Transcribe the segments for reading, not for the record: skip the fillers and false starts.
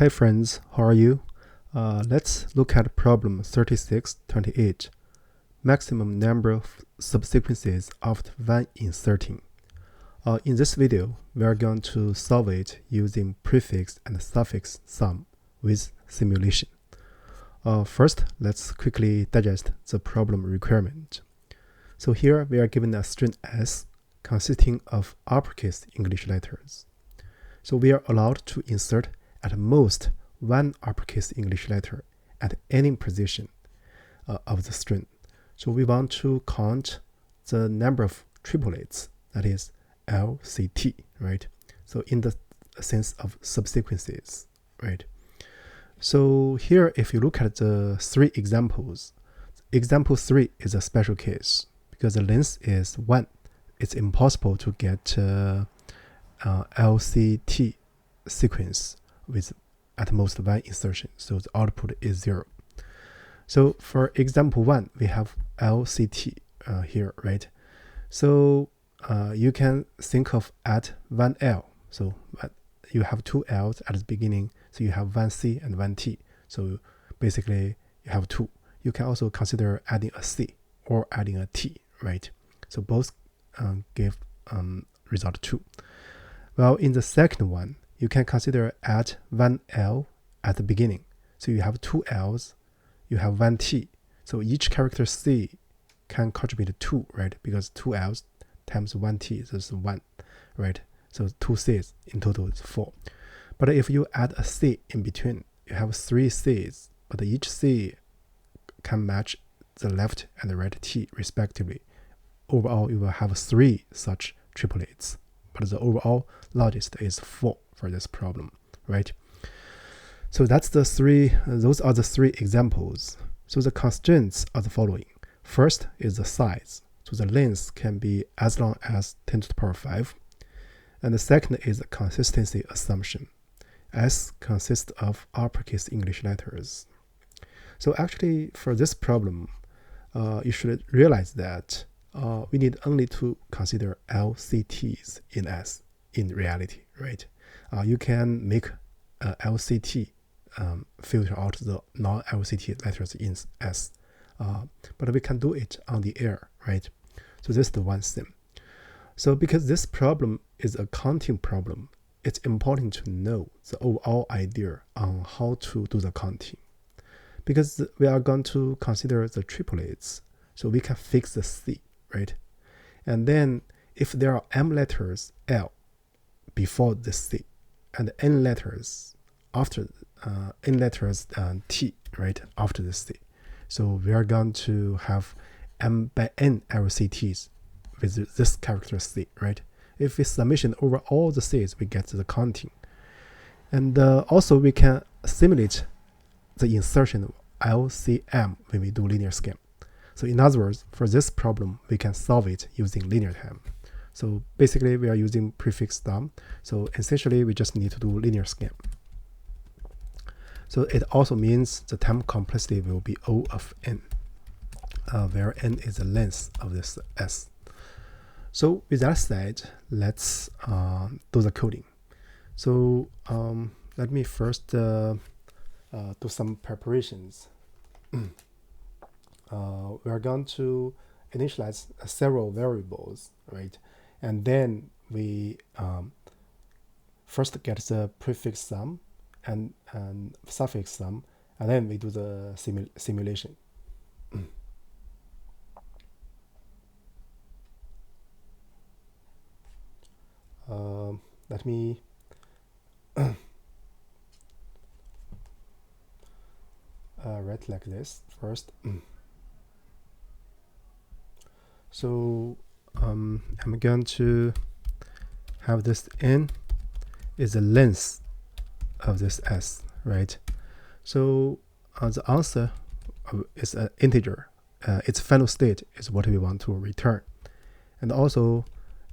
Hey friends, how are you? Let's look at problem 3628. Maximum number of subsequences after one inserting. In this video, we are going to solve it using prefix and suffix sum with simulation. First, let's quickly digest the problem requirement. So here we are given a string S consisting of uppercase English letters. So we are allowed to insert at most one uppercase English letter at any position of the string. So we want to count the number of triplets, that is LCT, right? So in the sense of subsequences, right? So here, if you look at the three examples, example 3 is a special case because the length is 1. It's impossible to get LCT sequence with at most one insertion, so the output is 0. So for example 1, we have LCT here, right? So you can think of at one L. So you have two L's at the beginning, so you have one C and one T. So basically you have 2. You can also consider adding a C or adding a T, right? So both give result 2. Well, in the second one, you can consider add one L at the beginning. So you have 2 L's, you have one T. So each character C can contribute 2, right? Because 2 L's times 1 T is 1, right? So 2 C's in total is 4. But if you add a C in between, you have 3 C's, but each C can match the left and the right T respectively. Overall, you will have 3 such triplets, but the overall largest is 4 for this problem, right? So those are the 3 examples. So the constraints are the following. First is the size. So the length can be as long as 10 to the power 5. And the second is the consistency assumption. S consists of uppercase English letters. So actually for this problem, you should realize that we need only to consider LCTs in S in reality, right? You can make LCT filter out the non-LCT letters in S, but we can do it on the air, right? So this is the one thing. So because this problem is a counting problem, it's important to know the overall idea on how to do the counting. Because we are going to consider the triplets, so we can fix the C, right? And then if there are M letters L before the C and N letters after N letters T, right, after the C, so we are going to have M by N LCTs with this character C, right? If we summation over all the C's, we get the counting. And also we can simulate the insertion of LCM when we do linear scheme. So in other words, for this problem, we can solve it using linear time. So basically, we are using prefix sum. So essentially, we just need to do linear scheme. So it also means the time complexity will be O of n, where n is the length of this S. So with that said, let's do the coding. So let me first do some preparations. We are going to initialize several variables, right? And then we first get the prefix sum and suffix sum, and then we do the simulation. Let me write like this first. So I'm going to have this n is the length of this S, right? So the answer is an integer. Its final state is what we want to return. And also,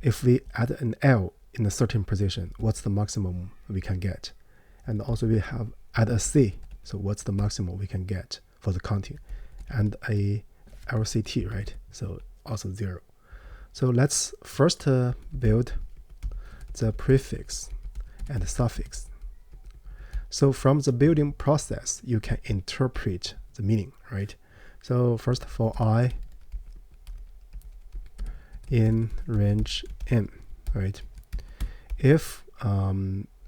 if we add an L in a certain position, what's the maximum we can get? And also we have add a C, so what's the maximum we can get for the counting? And a LCT, right? So also 0. So let's first build the prefix and the suffix. So from the building process, you can interpret the meaning, right? So first for I in range n, right? If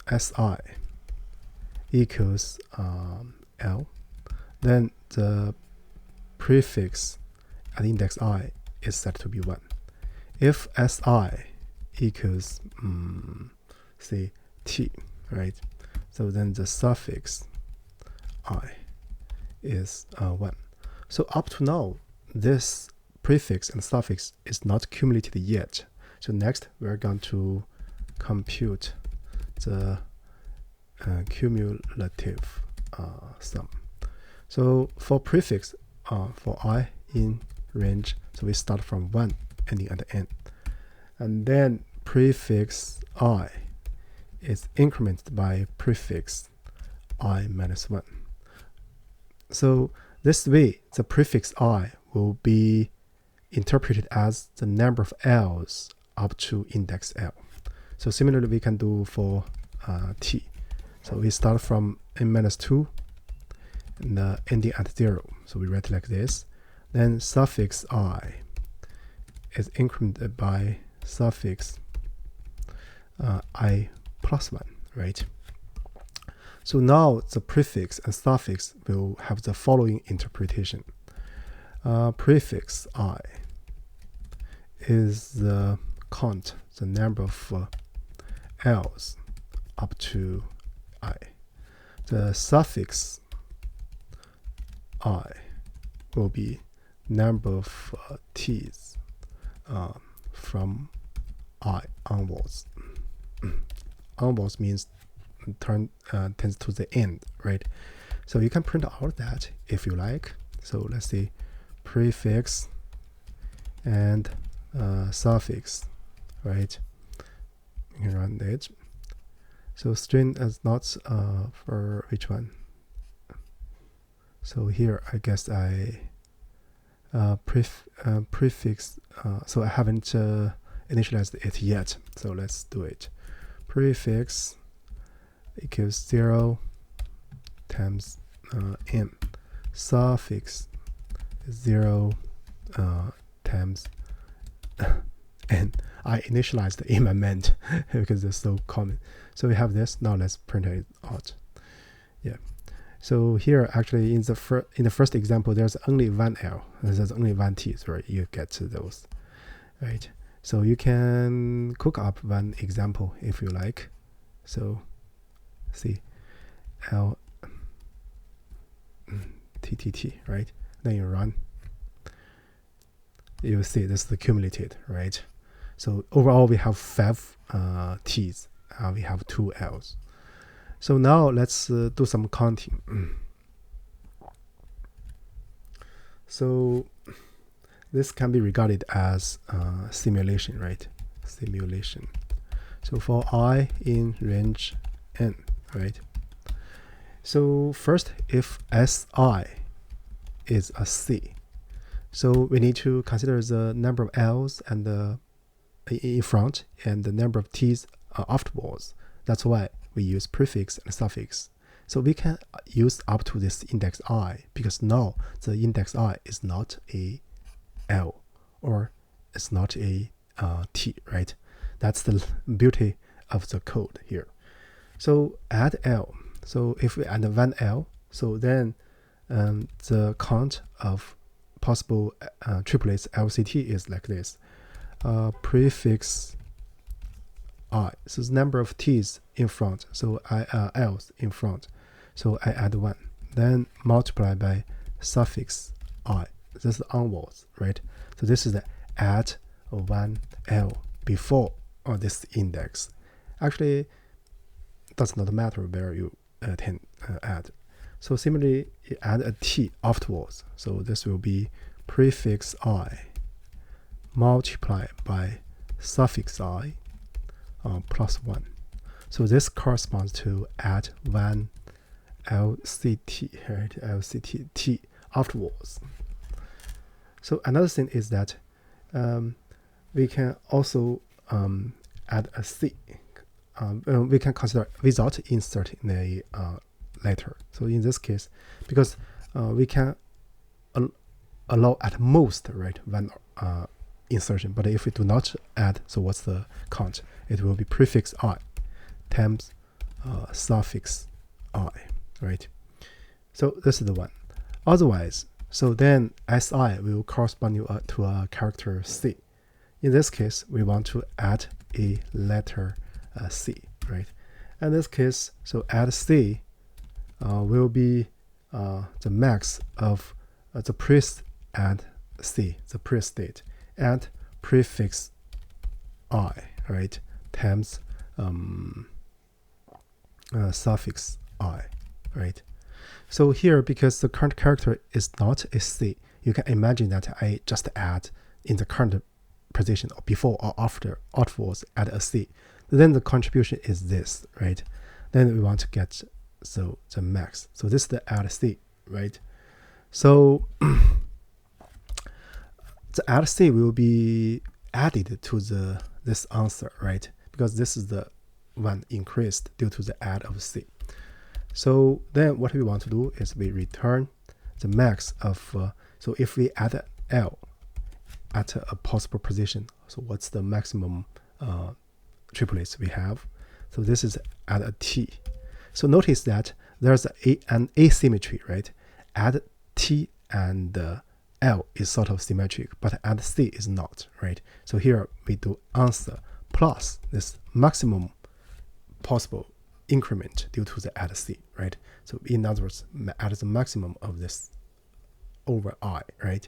si equals L, then the prefix at index I is set to be 1. If si equals say t, right? So then the suffix I is 1. So up to now, this prefix and suffix is not cumulated yet. So next we're going to compute the cumulative sum. So for prefix, for I in range, so we start from 1 ending at n. And then prefix I is incremented by prefix I minus 1. So this way, the prefix I will be interpreted as the number of L's up to index L. So similarly, we can do for t. So we start from n minus 2 and ending at 0. So we write like this. Then suffix I is incremented by suffix I plus 1, right? So now the prefix and suffix will have the following interpretation. Prefix I is the count, the number of L's up to I. The suffix I will be number of T's from I onwards. Onwards means tends to the end, right? So you can print out that if you like. So let's say prefix and suffix, right? You can run it. So string is not for which one? So here I guess I prefix, so I haven't initialized it yet, so let's do it. Prefix equals 0 times n. Suffix is 0 times n. I initialized in my ment because it's so common. So we have this. Now let's print it out. Yeah. So here actually in the first example there's only one L. There's only one T. Sorry, you get to those, right? So you can cook up one example if you like. So see L T, right? Then you run. You see this is the cumulated, right? So overall we have 5 T's. We have 2 L's. So now let's do some counting. So this can be regarded as simulation, right? Simulation. So for I in range n, right? So first, if Si is a C, so we need to consider the number of L's and in front and the number of T's afterwards. That's why we use prefix and suffix. So we can use up to this index I, because now the index I is not a L or it's not a T, right? That's the beauty of the code here. So add L. So if we add 1 L, so then the count of possible triplets LCT is like this. Prefix I, so the number of T's in front, so L's in front, so I add 1, then multiply by suffix I, this is onwards, right? So this is the add 1 L before this index. Actually, it does not matter where you add. So similarly, you add a T afterwards, so this will be prefix I multiply by suffix I plus 1. So this corresponds to add 1 LCT, right? LCT T afterwards. So another thing is that we can also add a C. We can consider without inserting a letter. So in this case, because we can allow at most, right, one insertion, but if we do not add, so what's the count? It will be prefix I times suffix I, right? So this is the one. Otherwise, so then SI will correspond to a character C. In this case, we want to add a letter C, right? In this case, so add C will be the max of the press add C, the press state, and prefix I, right, times suffix I, right? So here, because the current character is not a C, you can imagine that I just add in the current position, or before or afterwards add a C. Then the contribution is this, right? Then we want to get so the max. So this is the add C, right? So the add C will be added to this answer, right? Because this is the one increased due to the add of C. So then what we want to do is we return the max of, so if we add L at a possible position, so what's the maximum triplets we have? So this is add a T. So notice that there's an asymmetry, right? Add T and L is sort of symmetric, but add C is not, right? So here we do answer plus this maximum possible increment due to the add C, right? So in other words, add the maximum of this over I, right?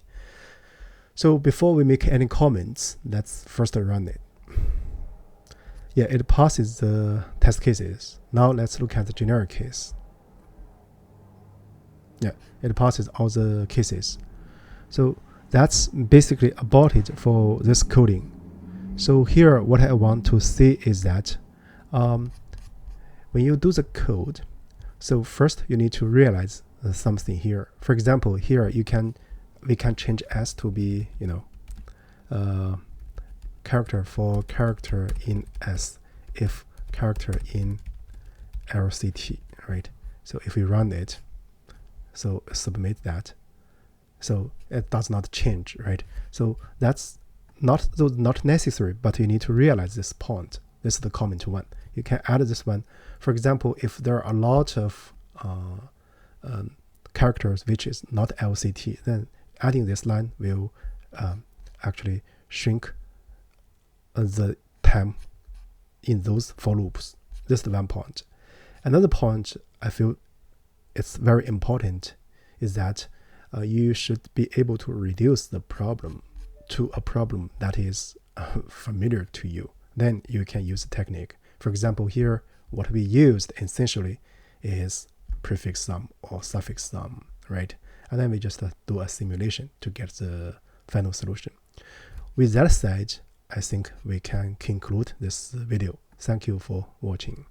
So before we make any comments, let's first run it. Yeah, it passes the test cases. Now let's look at the generic case. Yeah, it passes all the cases. So that's basically about it for this coding. So here, what I want to say is that when you do the code, so first you need to realize something here. For example, here we can change S to be, character for character in S, if character in LCT, right? So if we run it, so submit that, so it does not change, right? So that's not necessary, but you need to realize this point. This is the comment one. You can add this one. For example, if there are a lot of characters which is not LCT, then adding this line will actually shrink the time in those for loops. This is the one point. Another point I feel it's very important is that you should be able to reduce the problem to a problem that is familiar to you. Then you can use the technique. For example, here what we used essentially is prefix sum or suffix sum, right? And then we just do a simulation to get the final solution. With that said, I think we can conclude this video. Thank you for watching.